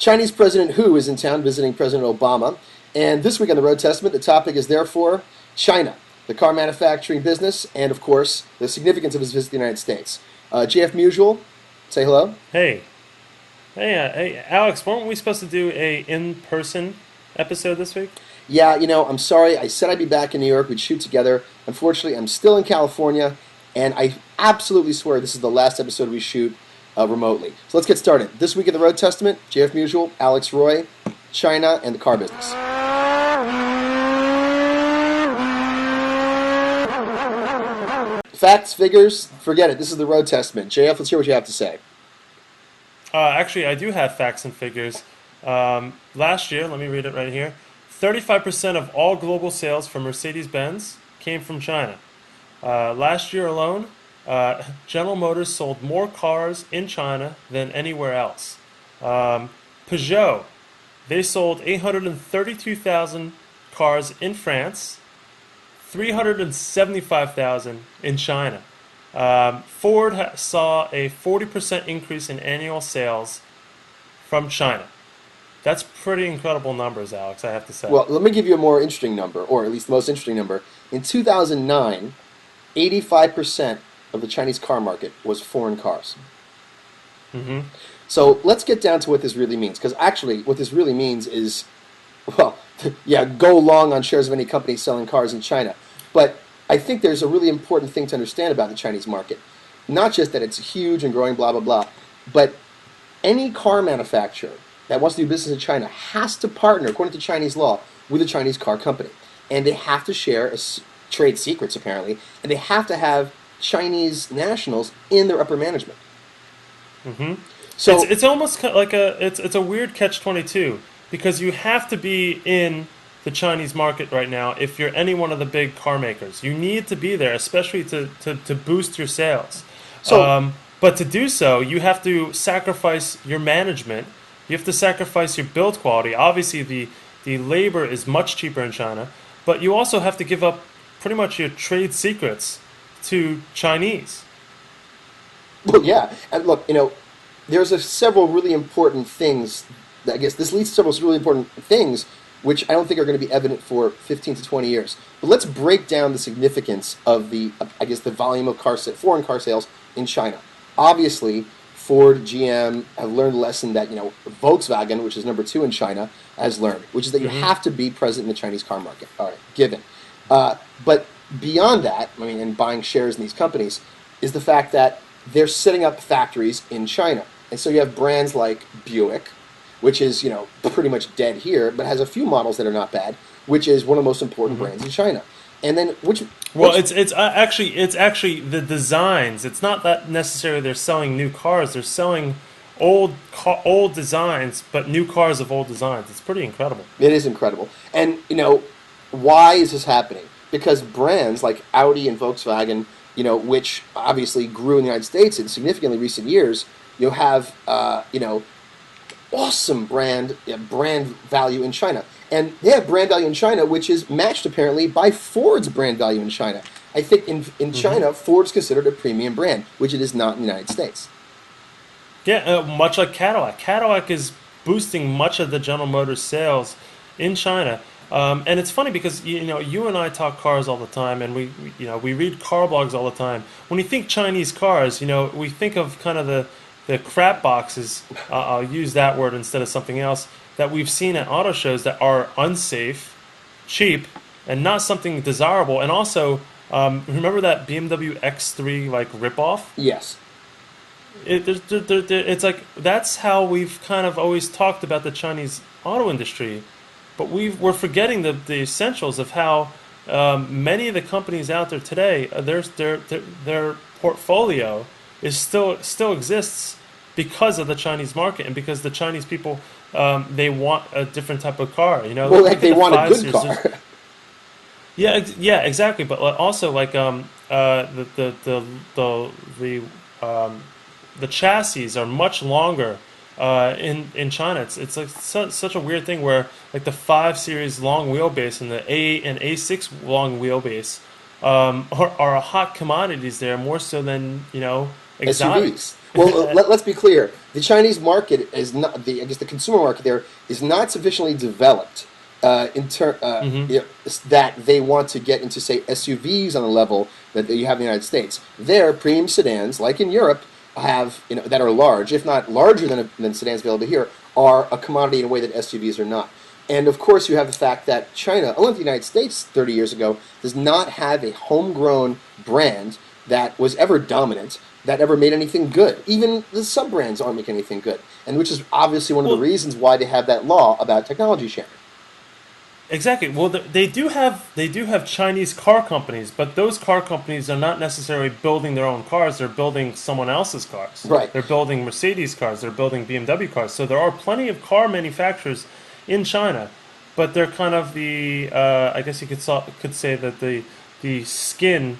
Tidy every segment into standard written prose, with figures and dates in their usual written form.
Chinese President Hu is in town visiting President Obama. And this week on the Road Testament, the topic is therefore China, the car manufacturing business, and of course, the significance of his visit to the United States. J.F. Musial, say hello. Hey, hey, Alex, weren't we supposed to do a in-person episode this week? Yeah, I'm sorry. I said I'd be back in New York. We'd shoot together. Unfortunately, I'm still in California, and I absolutely swear this is the last episode we shoot remotely. So let's get started. This week in the Road Testament, J.F. Musial, Alex Roy, China, and the car business. Facts, figures, forget it. This is the Road Testament. JF, let's hear what you have to say. Actually, I do have facts and figures. Last year, let me read it right here. 35% of all global sales for Mercedes-Benz came from China. Last year alone, General Motors sold more cars in China than anywhere else. Peugeot, they sold 832,000 cars in France, 375,000 in China. Ford saw a 40% increase in annual sales from China. That's pretty incredible numbers, Alex, I have to say. Well, let me give you a more interesting number, or at least the most interesting number. In 2009, 85% of the Chinese car market was foreign cars. Mm-hmm. So let's get down to what this really means, because actually what this really means is, well, yeah, go long on shares of any company selling cars in China. But I think there's a really important thing to understand about the Chinese market. Not just that it's huge and growing, blah, blah, blah, but any car manufacturer that wants to do business in China has to partner, according to Chinese law, with a Chinese car company. And they have to share trade secrets, apparently, and they have to have Chinese nationals in their upper management. Mm-hmm. So it's almost like it's a weird catch-22 because you have to be in the Chinese market right now if you're any one of the big car makers. You need to be there, especially to boost your sales. But to do so, you have to sacrifice your management. You have to sacrifice your build quality. Obviously, the labor is much cheaper in China, but you also have to give up pretty much your trade secrets to Chinese. well, yeah, and look, there's several really important things. I guess this leads to several really important things, which I don't think are going to be evident for 15 to 20 years. But let's break down the significance of the volume of foreign car sales in China. Obviously, Ford, GM have learned a lesson that Volkswagen, which is number 2 in China, has learned, which is that you have to be present in the Chinese car market. All right, given. But beyond that, and buying shares in these companies, is the fact that they're setting up factories in China. And so you have brands like Buick, which is, pretty much dead here, but has a few models that are not bad, which is one of the most important brands in China. And then It's actually the designs. It's not that necessarily they're selling new cars. They're selling old designs, but new cars of old designs. It's pretty incredible. It is incredible. And, why is this happening? Because brands like Audi and Volkswagen, which obviously grew in the United States in significantly recent years, have, awesome brand value in China. And they have brand value in China, which is matched apparently by Ford's brand value in China. I think in China, Ford's considered a premium brand, which it is not in the United States. Yeah, much like Cadillac. Cadillac is boosting much of the General Motors sales in China. And it's funny because you and I talk cars all the time, and we read car blogs all the time. When you think Chinese cars, we think of kind of the crap boxes. I'll use that word instead of something else that we've seen at auto shows that are unsafe, cheap, and not something desirable. And also, remember that BMW X3 ripoff? Yes. It's like that's how we've kind of always talked about the Chinese auto industry. But we're forgetting the essentials of how many of the companies out there today, their portfolio is still exists because of the Chinese market and because the Chinese people they want a different type of car. Well, they want a good car. Yeah, exactly. But also the chassis are much longer. In China, it's like such a weird thing where the 5 Series long wheelbase and the A and A6 long wheelbase are hot commodities there more so than exotics. SUVs. Well, let's be clear. The Chinese market is not the. I guess the consumer market there is not sufficiently developed Hmm. that they want to get into, say, SUVs on a level that you have in the United States. There, premium sedans, like in Europe, have that are large, if not larger than sedans available here, are a commodity in a way that SUVs are not. And of course, you have the fact that China, unlike the United States 30 years ago, does not have a homegrown brand that was ever dominant, that ever made anything good. Even the sub brands aren't making anything good, and which is obviously one of the Well, reasons why they have that law about technology sharing. exactly. Well, they do have Chinese car companies, but those car companies are not necessarily building their own cars. They're building someone else's cars. Right. They're building Mercedes cars. They're building BMW cars. So there are plenty of car manufacturers in China, but they're kind of the I guess you could say that the skin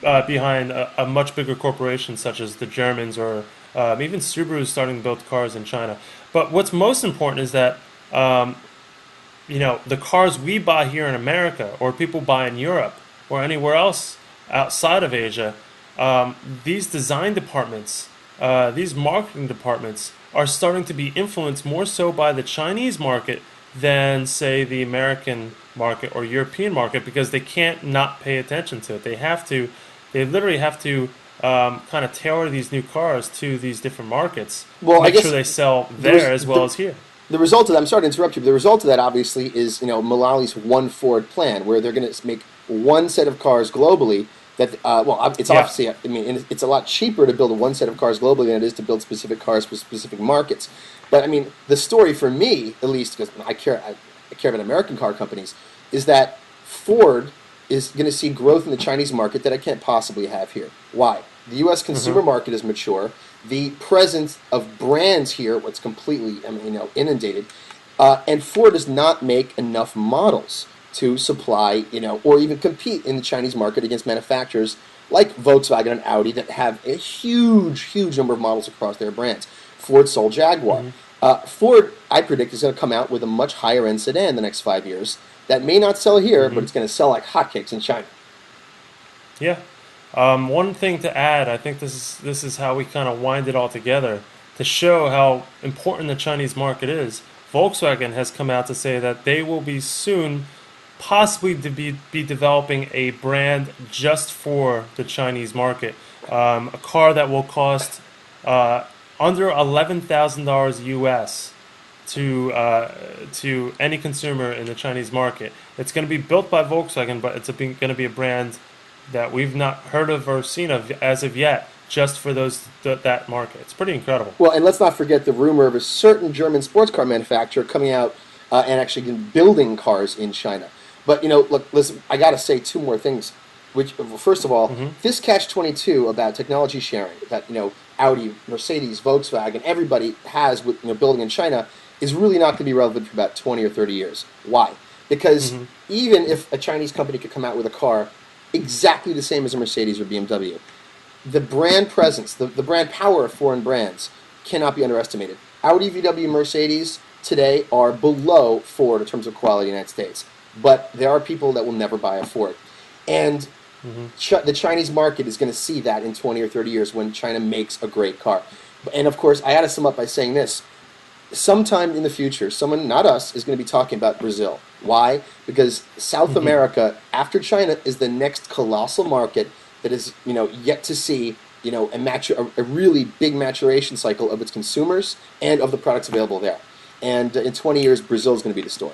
behind a much bigger corporation such as the Germans or even Subaru is starting to build cars in China. But what's most important is that the cars we buy here in America or people buy in Europe or anywhere else outside of Asia, these design departments, these marketing departments are starting to be influenced more so by the Chinese market than, say, the American market or European market because they can't not pay attention to it. They literally have to kind of tailor these new cars to these different markets Well, to I make sure guess they sell the there as well as here. the result of that. I'm sorry to interrupt you, but the result of that obviously is Mullally's One Ford plan, where they're going to make one set of cars globally. That it's Yeah. obviously, I mean, it's a lot cheaper to build one set of cars globally than it is to build specific cars for specific markets. But I mean, the story for me, at least, because I care about American car companies, is that Ford is going to see growth in the Chinese market that I can't possibly have here. Why? The U.S. consumer Hmm. market is mature. The presence of brands here, what's completely, inundated, and Ford does not make enough models to supply, or even compete in the Chinese market against manufacturers like Volkswagen and Audi that have a huge, huge number of models across their brands. Ford sold Jaguar. Hmm. Ford, I predict, is going to come out with a much higher end sedan in the next 5 years that may not sell here, but Hmm. it's going to sell like hotcakes in China. Yeah. One thing to add, I think this is how we kind of wind it all together to show how important the Chinese market is. Volkswagen has come out to say that they will be soon possibly to be developing a brand just for the Chinese market. A car that will cost uh, under $11,000 US to any consumer in the Chinese market. It's going to be built by Volkswagen, but it's going to be a brand that we've not heard of or seen of as of yet, just for that market. It's pretty incredible. Well, and let's not forget the rumor of a certain German sports car manufacturer coming out and actually building cars in China. But look, listen, I got to say two more things. Which, well, first of all, Hmm. this catch-22 about technology sharing that Audi, Mercedes, Volkswagen, everybody has with building in China is really not going to be relevant for about 20 or 30 years. Why? Because Hmm. even if a Chinese company could come out with a car exactly the same as a Mercedes or BMW, the brand presence, the brand power of foreign brands cannot be underestimated. Audi, VW, Mercedes today are below Ford in terms of quality in the United States, but there are people that will never buy a Ford, and Hmm. the Chinese market is going to see that in 20 or 30 years when China makes a great car. And of course, I had to sum up by saying this: sometime in the future, someone, not us, is going to be talking about Brazil. Why? Because South Hmm. America, after China, is the next colossal market that is, yet to see, a really big maturation cycle of its consumers and of the products available there. And in 20 years, Brazil is going to be the story.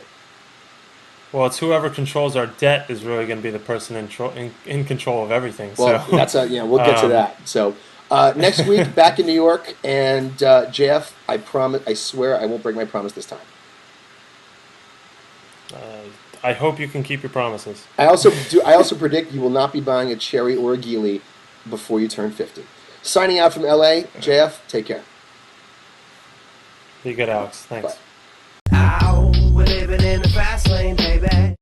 Well, it's whoever controls our debt is really going to be the person in control of everything. Well, So, we'll get to um, that. So next week, back in New York, and JF, I promise, I swear, I won't break my promise this time. I hope you can keep your promises. I also predict you will not be buying a Cherry or a Geely before you turn 50. Signing out from LA, JF. Take care. Be good, Alex. Bye. Thanks. Ow, we're living in the fast lane, baby.